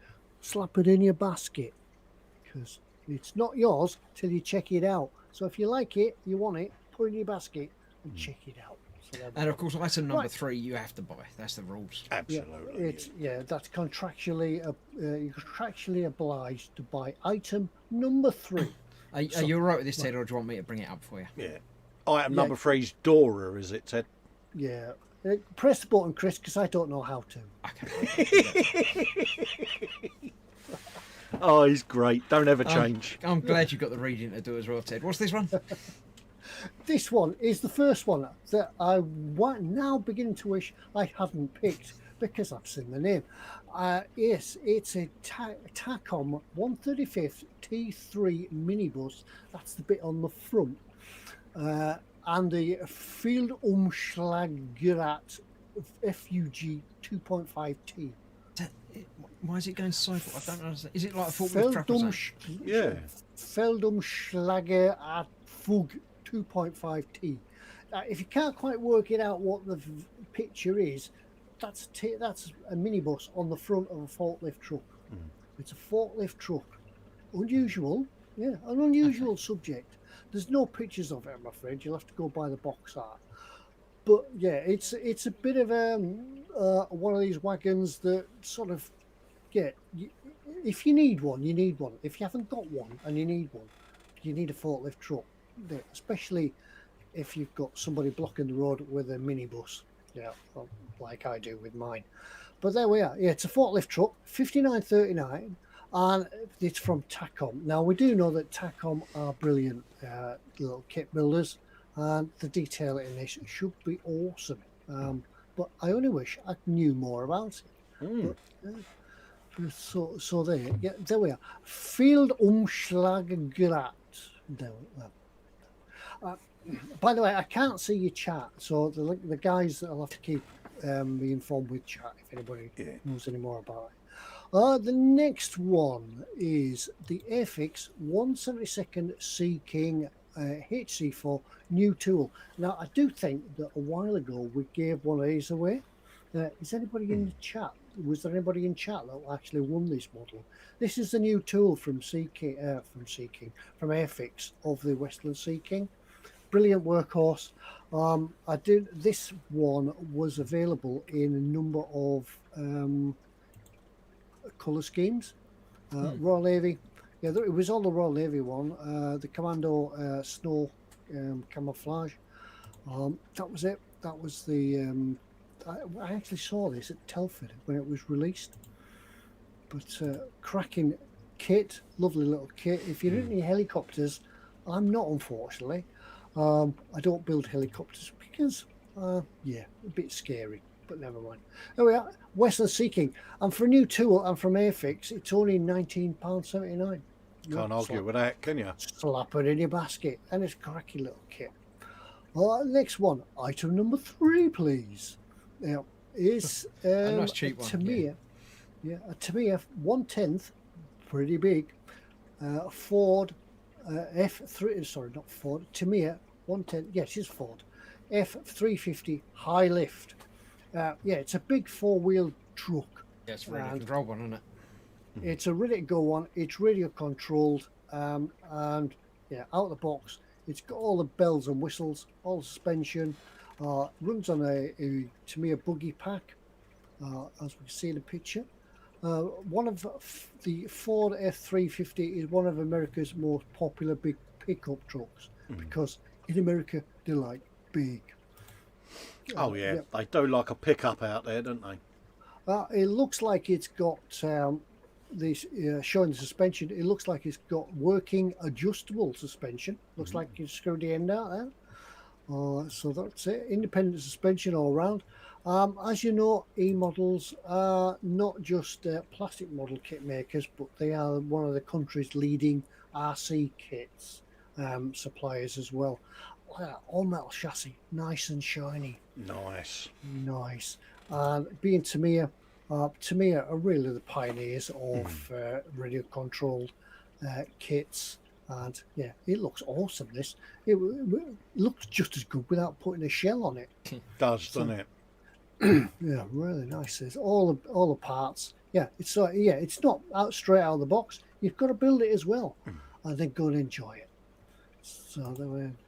slap it in your basket, because it's not yours till you check it out. So if you like it, you want it, put it in your basket and check it out. So And of course, item number 3 you have to buy. That's the rules. Absolutely. That's contractually you're contractually obliged to buy item number 3. Are you all right with this, Ted, or do you want me to bring it up for you? Yeah. Item number 3's Dora, is it, Ted? Yeah. Press the button, Chris, because I don't know how to. Okay. Oh, he's great. Don't ever change. I'm glad you've got the reading to do as well, Ted. What's this one? This one is the first one that I now beginning to wish I hadn't picked because I've seen the name. Yes, it's a Tacom 135th T3 minibus. That's the bit on the front. And the Field Umschlagerat FUG 2.5T. Why is it going so far? I don't understand. Is it like a forklift truck or something? Yeah. Feldumschlagerat FUG 2.5T. If you can't quite work it out what the picture is, that's a minibus on the front of a forklift truck. It's a forklift truck. Unusual, an unusual subject. There's no pictures of it, I'm afraid. You'll have to go buy the box art. But yeah, it's a bit of one of these wagons that sort of if you need one, you need one. If you haven't got one and you need one, you need a forklift truck. Especially if you've got somebody blocking the road with a minibus, like I do with mine. But there we are. Yeah, it's a forklift truck, 5939, and it's from Tacom. Now we do know that Tacom are brilliant little kit builders, and the detail in this should be awesome. But I only wish I knew more about it. But, so there we are. Field Umschlagerat. By the way, I can't see your chat, so the guys will have to keep me informed with chat if anybody knows any more about it. The next one is the Airfix 172nd Sea King HC4 new tool. Now, I do think that a while ago we gave one of these away. Is anybody in the chat? Was there anybody in chat that actually won this model? This is the new tool from Airfix of the Westland Sea King. Brilliant workhorse. This one was available in a number of colour schemes. Royal Navy. Yeah, it was on the Royal Navy one. The Commando Snow camouflage. That was it. That was the. I actually saw this at Telford when it was released. But cracking kit, lovely little kit. If you're into helicopters, I'm not, unfortunately. I don't build helicopters because, a bit scary. But never mind. There we are. Western Sea King. And for a new tool and from Airfix, it's only £19.79. Can't argue with that, can you? Slap it in your basket. And it's a cracky little kit. Next one. Item number 3, please. Now, is a nice cheap one. Tamiya. A Tamiya 1/10, pretty big. Ford F3. Sorry, not Ford. Tamiya 1/10. Yes, it's Ford. F350 high lift. It's a big 4-wheel truck. Yeah, it's a radio control one, isn't it? It's a ready to go one. It's radio controlled, and out of the box, it's got all the bells and whistles, all the suspension. Runs on a Tamiya buggy pack, as we can see in the picture. One of the Ford F350 is one of America's most popular big pickup trucks because in America they're like big. They do like a pickup out there, don't they? It looks like it's got this showing the suspension. It looks like it's got working adjustable suspension. Looks like you screwed the end out there. So that's it. Independent suspension all around. As you know, eModels are not just plastic model kit makers, but they are one of the country's leading RC kits. suppliers as well. All metal chassis, nice and shiny, Nice. nice. And being Tamiya are really the pioneers of radio controlled kits. And yeah, it looks awesome. It looks just as good without putting a shell on it. Doesn't it? Yeah, really nice. There's all the parts. Yeah, it's not out straight out of the box. You've got to build it as well, and then go and enjoy it. So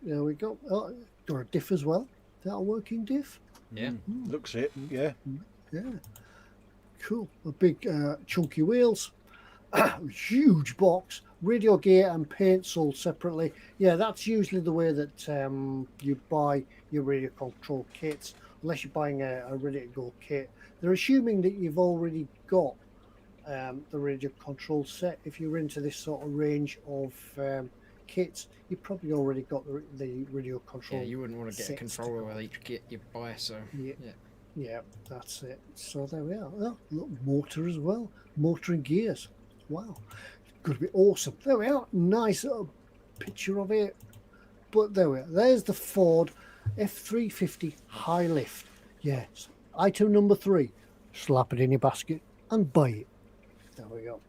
there we go. Oh, got a diff as well. Is that a working diff? Yeah. Looks it. Yeah. Yeah, cool. A big chunky wheels, huge box, radio gear and paint sold separately. Yeah, that's usually the way that you buy your radio control kits, unless you're buying a ready-to-go kit. They're assuming that you've already got the radio control set. If you're into this sort of range of kits, you've probably already got the radio control. Yeah, you wouldn't want to get a controller with each kit you buy, so yeah, that's it. So there we are. Oh, look, motor as well. Motor and gears. Wow. Going to be awesome. There we are. Nice little picture of it. But there we are. There's the Ford F350 high lift. Yes. Item number 3. Slap it in your basket and buy it. There we go.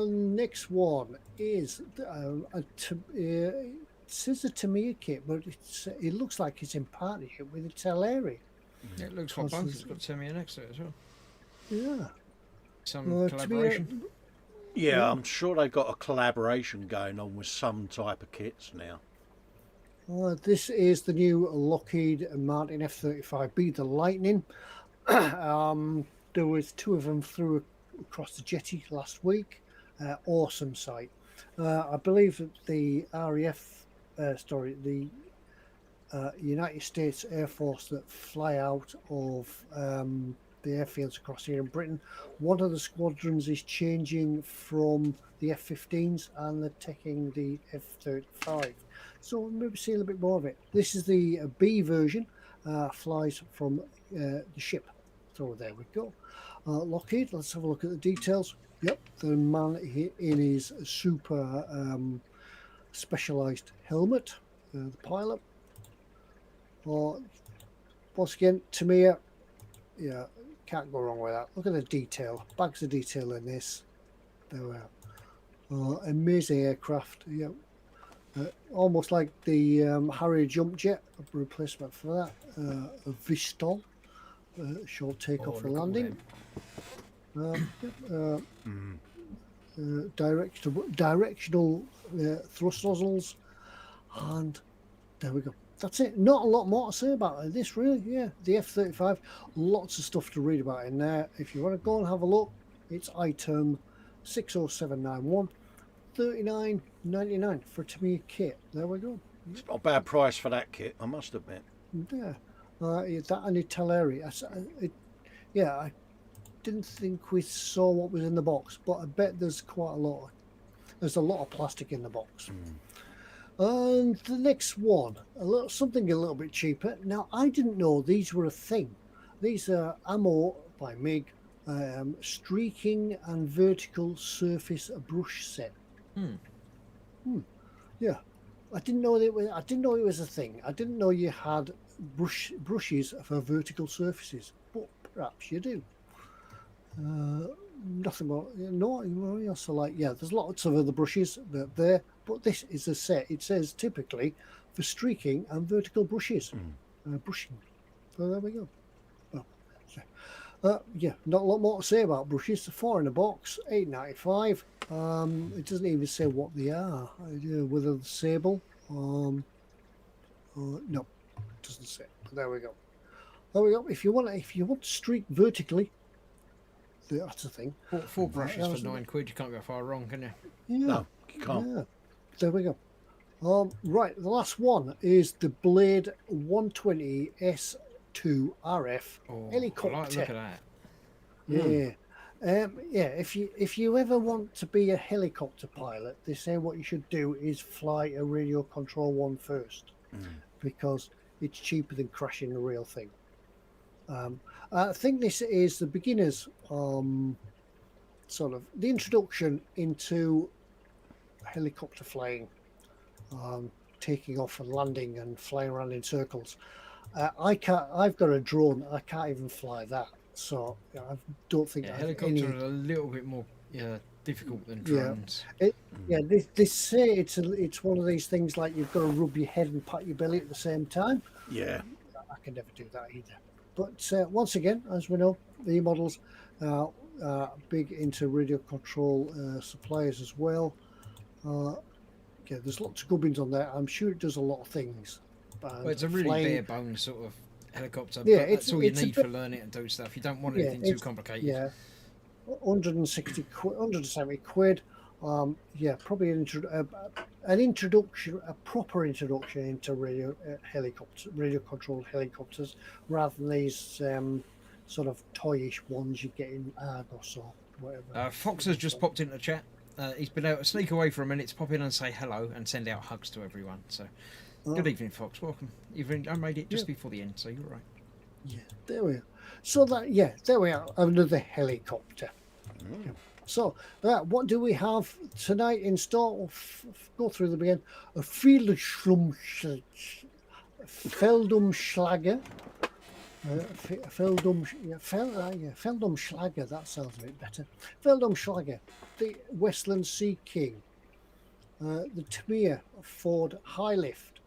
Next one is it says a Tamiya kit, but it looks like it's in partnership with a Teleri. it looks like both. It's got Tamiya next to it as well. Yeah. Some collaboration. Yeah, I'm sure they've got a collaboration going on with some type of kits now. This is the new Lockheed Martin F-35B, the Lightning. There was 2 of them through across the jetty last week. Awesome sight. I believe that the RAF, the United States Air Force that fly out of the airfields across here in Britain, one of the squadrons is changing from the F-15s and they're taking the F-35. So we'll maybe see a little bit more of it. This is the B version, flies from the ship. So there we go. Lockheed, let's have a look at the details. Yep, the man in his super specialised helmet, the pilot. Once again, Tamiya, yeah, can't go wrong with that. Look at the detail, bags of detail in this. There we are. Amazing aircraft. Yeah, almost like the Harrier jump jet, a replacement for that. A Vistol, short takeoff and landing. Directional thrust nozzles, and there we go. That's it. Not a lot more to say about this, really. Yeah, the F-35. Lots of stuff to read about in there. If you want to go and have a look, it's item 60791, $39.99 for a Tamiya kit. There we go. It's not a bad price for that kit, I must admit. Yeah, that and the Teleri. I didn't think we saw what was in the box, but I bet there's quite a lot. There's a lot of plastic in the box. And the next one, something a little bit cheaper. Now, I didn't know these were a thing. These are ammo by MiG, streaking and vertical surface brush set. Yeah, I didn't know it was a thing. I didn't know you had brushes for vertical surfaces, but perhaps you do. Nothing more. No, you also like, yeah, there's lots of other brushes there, but this is a set. It says typically for streaking and vertical brushes. Brushing. So there we go. Yeah, not a lot more to say about brushes. 4 in a box, $8.95. It doesn't even say what they are. Whether they're sable. No, it doesn't say. But there we go. There we go. If you want to streak vertically, that's the thing. 4 brushes for £9. You can't go far wrong, can you? Yeah. No, you can't. Yeah. There we go. Right, the last one is the Blade 120 S2 RF helicopter. I like the look at that. Yeah. If you ever want to be a helicopter pilot, they say what you should do is fly a radio control one first, because it's cheaper than crashing the real thing. I think this is the beginners, sort of the introduction into helicopter flying, taking off and landing and flying around in circles. I can't. I've got a drone. I can't even fly that. So I don't think Yeah, I've helicopters any. are a little bit more difficult than Yeah. drones. They say it's one of these things like you've got to rub your head and pat your belly at the same time. Yeah. I can never do that either. But once again, as we know, the eModels are big into radio control suppliers as well. There's lots of gubbins on there. I'm sure it does a lot of things. Well, it's a really bare bones sort of helicopter, Yeah, but that's all you need bit, for learning and do stuff. You don't want anything too complicated. Yeah, 160 quid, 170 quid. Probably an introduction, a proper introduction into radio controlled helicopters, rather than these sort of toyish ones you get in Argos or whatever. Foxx has just popped into the chat. He's been able to sneak away for a minute to pop in and say hello and send out hugs to everyone. So, good evening, Foxx. Welcome. I made it just before the end, so you're right. Yeah, there we are. So there we are. Another helicopter. Yeah. So, what do we have tonight in store? Go through them again. A Feldumschlager. Feldumschlager, that sounds a bit better. Feldumschlager, the Westland Sea King, the Tamiya Ford High Lift,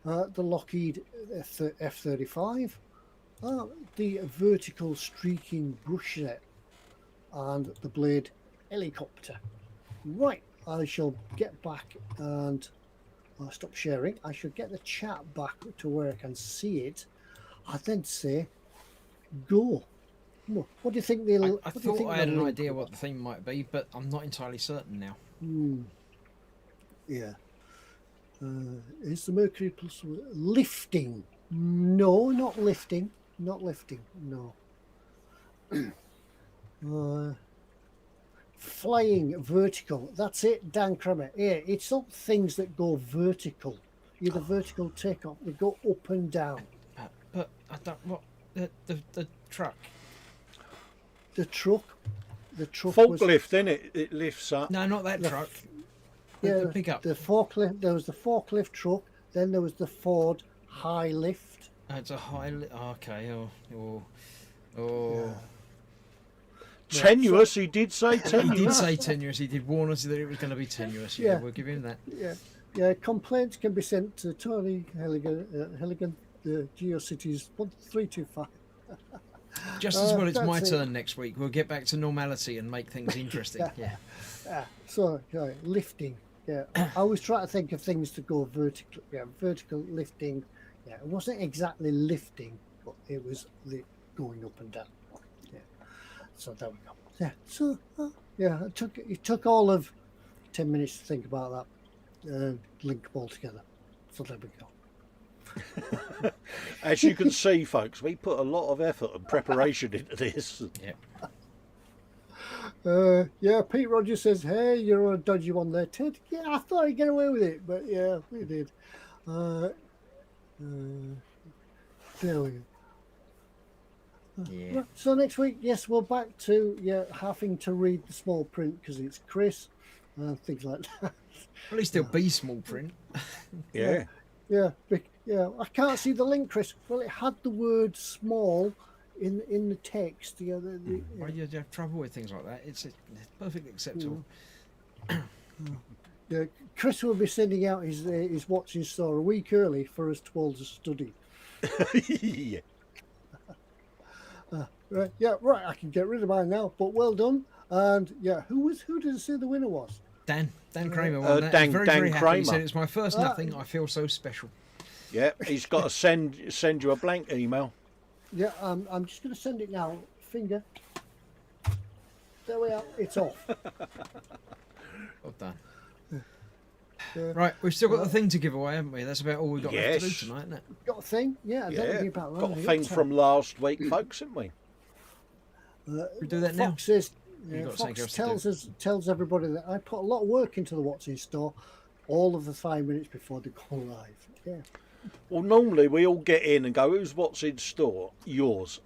the Lockheed F-35, the vertical streaking brush set, and the Blade helicopter. Right, I shall get back and I'll stop sharing. I shall get the chat back to where I can see it. I then say, go. What do you think they'll... I thought I had an idea what the theme might be, but I'm not entirely certain now. Yeah. Is the Mercury Plus lifting? No, not lifting. Not lifting, no. Flying vertical. That's it, Dan Kramer. Yeah, it's not things that go vertical. Either vertical takeoff, they go up and down. But I don't... What? The truck. The truck Forklift, innit? It lifts up. No, not that truck. The pickup. The forklift. There was the forklift truck. Then there was the Ford high lift. It's a high... Okay, or... Tenuous, he did say tenuous. He did say tenuous. He did warn us that it was going to be tenuous. Yeah, we'll give him that. Yeah. Complaints can be sent to Tony Halligan, the GeoCities 1325. Just as well, it's my turn next week. We'll get back to normality and make things interesting. So, lifting. Yeah, I always try to think of things to go vertical. Yeah, vertical lifting. Yeah, it wasn't exactly lifting, but it was the going up and down. Yeah. So there we go. Yeah. So it took all of 10 minutes to think about that. Link them all together. So there we go. As you can see, folks, we put a lot of effort and preparation into this. Pete Rogers says, hey, you're on a dodgy one there, Ted. Yeah, I thought I'd get away with it, but yeah, we did. There we go. Yeah. So next week, yes, we're back to having to read the small print because it's Chris and things like that. At least there'll be small print. Yeah. Yeah. I can't see the link, Chris. Well, it had the word small in the text. Why do you have trouble with things like that? It's perfectly acceptable. Yeah, Chris will be sending out his watching store a week early for us to all to study. Yeah. Right, I can get rid of mine now. But well done. And who did it say the winner was? Dan Kramer won that. Dan very happy. Kramer. He said it's my first nothing. I feel so special. Yeah, he's got to send you a blank email. Yeah, I'm just going to send it now. Finger. There we are. It's off. Well done. Right, we've still got the thing to give away, haven't we? That's about all we've got left to do tonight, isn't it? Got a thing? Yeah, got a thing from last week, folks, haven't we? We do that now. Fox says, Fox tells everybody that I put a lot of work into the What's in Store all of the 5 minutes before they go live. Yeah. Well, normally we all get in and go, who's what's in store? Yours.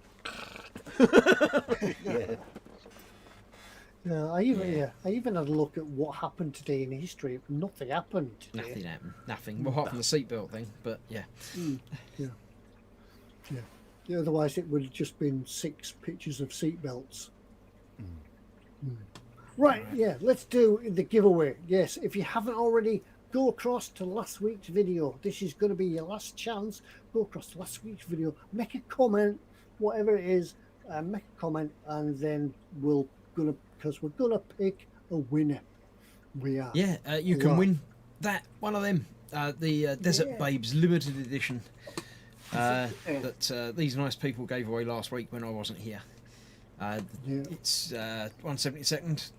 I even had a look at what happened today in history. Nothing happened today. Nothing happened. Nothing. Well, apart from the seatbelt thing, but yeah. Yeah, otherwise it would have just been 6 pictures of seatbelts. Right, yeah, let's do the giveaway. Yes, if you haven't already, go across to last week's video. This is going to be your last chance. Go across to last week's video, make a comment, whatever it is, make a comment, and then we're gonna pick a winner. We are. Yeah, you can win that one of them, the Desert Babes limited edition that these nice people gave away last week when I wasn't here. It's 1/72.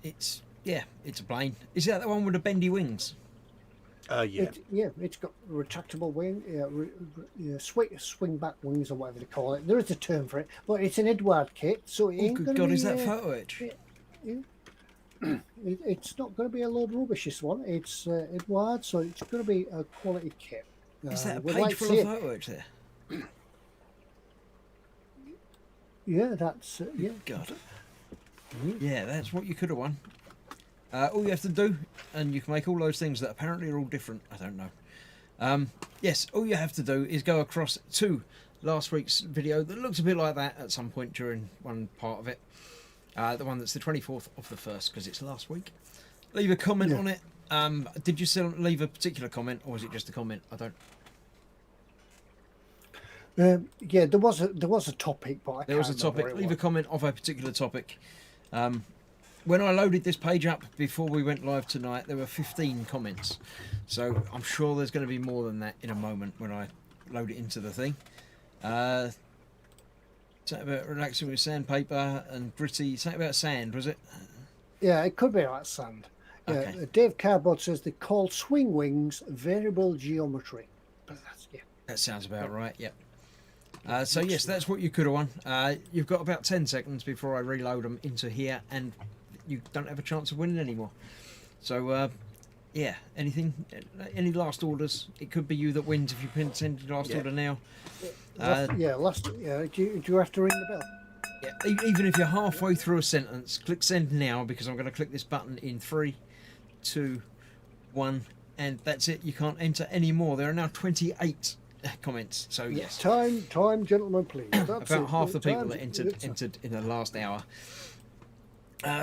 It's a plane. Is that the one with the bendy wings? It's got retractable wing, swing back wings or whatever they call it. There is a term for it, but it's an Edward kit, so it ain't good gonna God, be, is that photo etch? It's not going to be a load of rubbish. This one, it's Edward, so it's going to be a quality kit. Is that a page full of photo etch there? Yeah, that's God. Yeah, that's what you could have won. All you have to do, and you can make all those things that apparently are all different. I don't know. Yes, all you have to do is go across to last week's video that looks a bit like that at some point during one part of it. The one that's the 24th of the 1st, because it's last week. Leave a comment on it. Did you still leave a particular comment, or was it just a comment? I don't. There was a topic, but there was a topic. Leave a comment of a particular topic. When I loaded this page up before we went live tonight, there were 15 comments. So I'm sure there's going to be more than that in a moment when I load it into the thing. Something about relaxing with sandpaper and gritty. Something about sand, was it? Yeah, it could be about sand. Yeah, Okay. Dave Cardboard says they're called swing wings, variable geometry. But that's That sounds about right. Yep. So yes, that's what you could have won. You've got about 10 seconds before I reload them into here, and you don't have a chance of winning anymore. So yeah, any last orders? It could be you that wins if you send your last order now. Do you have to ring the bell? Yeah, even if you're halfway through a sentence, click send now, because I'm going to click this button in 3, 2, 1, and that's it. You can't enter any more. There are now 28 comments. So yes, time, gentlemen, please. That's about half the people that entered in the last hour.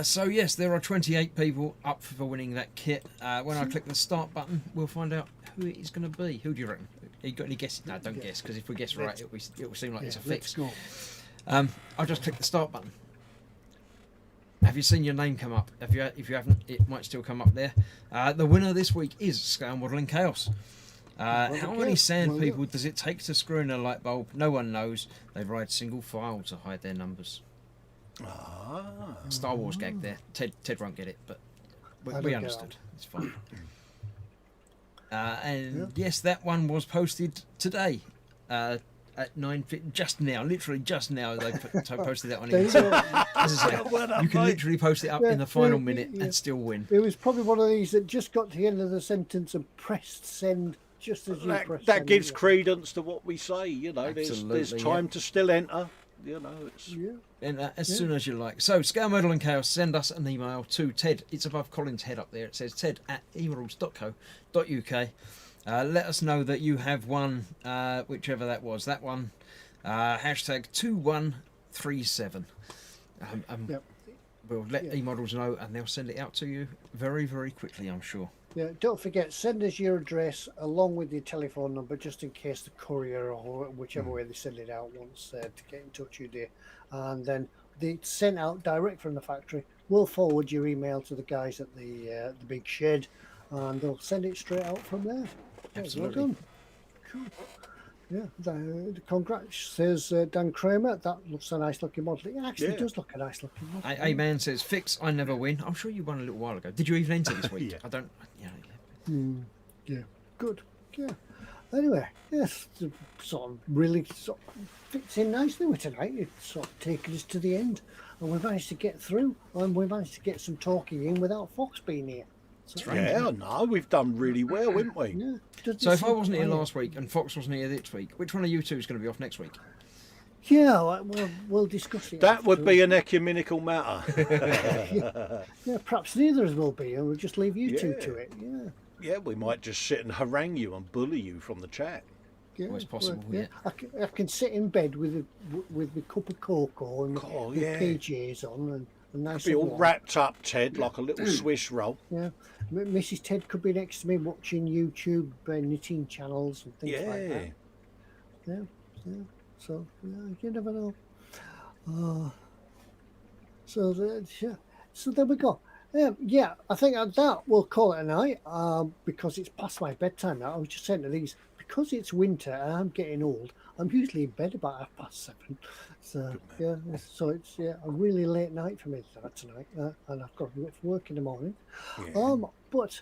So yes, there are 28 people up for winning that kit. When I click the start button, we'll find out who it is going to be. Who do you reckon? You got any guesses? No, don't guess, because if we guess right, it will seem like it's a fix. Let's go. I'll just click the start button. Have you seen your name come up? If you haven't, it might still come up there. The winner this week is Scale Modelling Chaos. How many sand people does it take to screw in a light bulb? No one knows. They ride single file to hide their numbers. Star Wars gag there. Ted won't get it, but we understood. It's fine. And yes, that one was posted today at 9:50. Just now, literally just now, they posted that one in. So, as I say, you can literally post it up in the final minute and still win. It was probably one of these that just got to the end of the sentence and pressed send just as you pressed send. That gives credence to what we say. You know, there's time to still enter. You know, it's and as soon as you like. So, Scale Model and Chaos, send us an email to Ted. It's above Colin's head up there. It says ted@eModels.co.uk. Let us know that you have won, whichever that was. That one, hashtag 2137. We'll let eModels know, and they'll send it out to you very, very quickly, I'm sure. Yeah, don't forget, send us your address along with your telephone number, just in case the courier or whichever way they send it out wants to get in touch with you. And then it's sent out direct from the factory. We'll forward your email to the guys at the big shed, and they'll send it straight out from there. Absolutely. Well done. Cool. Yeah, congrats, says Dan Kramer. That looks a nice looking model. It actually does look a nice looking model. A man says, "Fix, I never win." I'm sure you won a little while ago. Did you even enter this week? I don't. Yeah, good. Yeah. Anyway, yes, sort of really fits in nicely with tonight. It's sort of taken us to the end, and we managed to get through, and we managed to get some talking in without Foxx being here. So, we've done really well, haven't we? Yeah. So if I wasn't here last week and Foxx wasn't here this week, which one of you two is going to be off next week? Yeah, we'll discuss it. That would afterwards. be an ecumenical matter. Yeah, perhaps neither of us will be, and we'll just leave you two Yeah. to it. Yeah. Yeah, we might just sit and harangue you and bully you from the chat. Yeah, Well, it's possible, well, yeah. I can sit in bed with my cup of cocoa and Oh, my yeah. PJs on and a nice Be and all warm. wrapped up, Ted, like a little Swiss roll. Yeah, Mrs. Ted could be next to me watching YouTube knitting channels and things like Yeah. that. Yeah. So you never know. So there we go. Yeah, I think that we'll call it a night because it's past my bedtime now. I was just saying to these, because it's winter and I'm getting old, I'm usually in bed about 7:30. So yeah, so it's a really late night for me tonight, and I've got to go for work in the morning. Yeah. But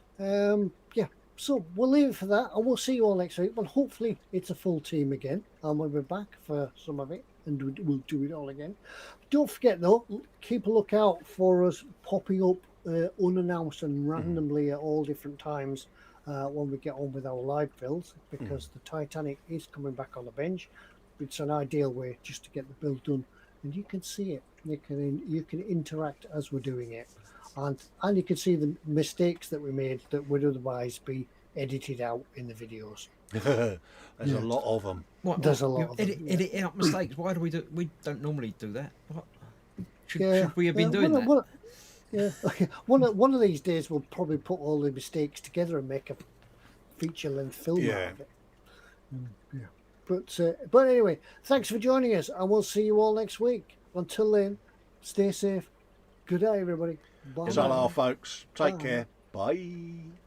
yeah, so we'll leave it for that, and we'll see you all next week. Well, hopefully it's a full team again, and we'll be back for some of it, and we'll do it all again. Don't forget though, keep a lookout for us popping up unannounced and randomly at all different times when we get on with our live builds, because the Titanic is coming back on the bench. It's an ideal way just to get the build done, and you can see it. You can interact as we're doing it, and you can see the mistakes that we made that would otherwise be edited out in the videos. There's a lot of them. There's a lot of them, edit out mistakes. Why do we do? We don't normally do that. What? Should we have been doing that? One of these days we'll probably put all the mistakes together and make a feature-length film out of it. But anyway, thanks for joining us, and we'll see you all next week. Until then, stay safe. Good day, everybody. Bye. It's all our folks. Take Bye. care. Bye.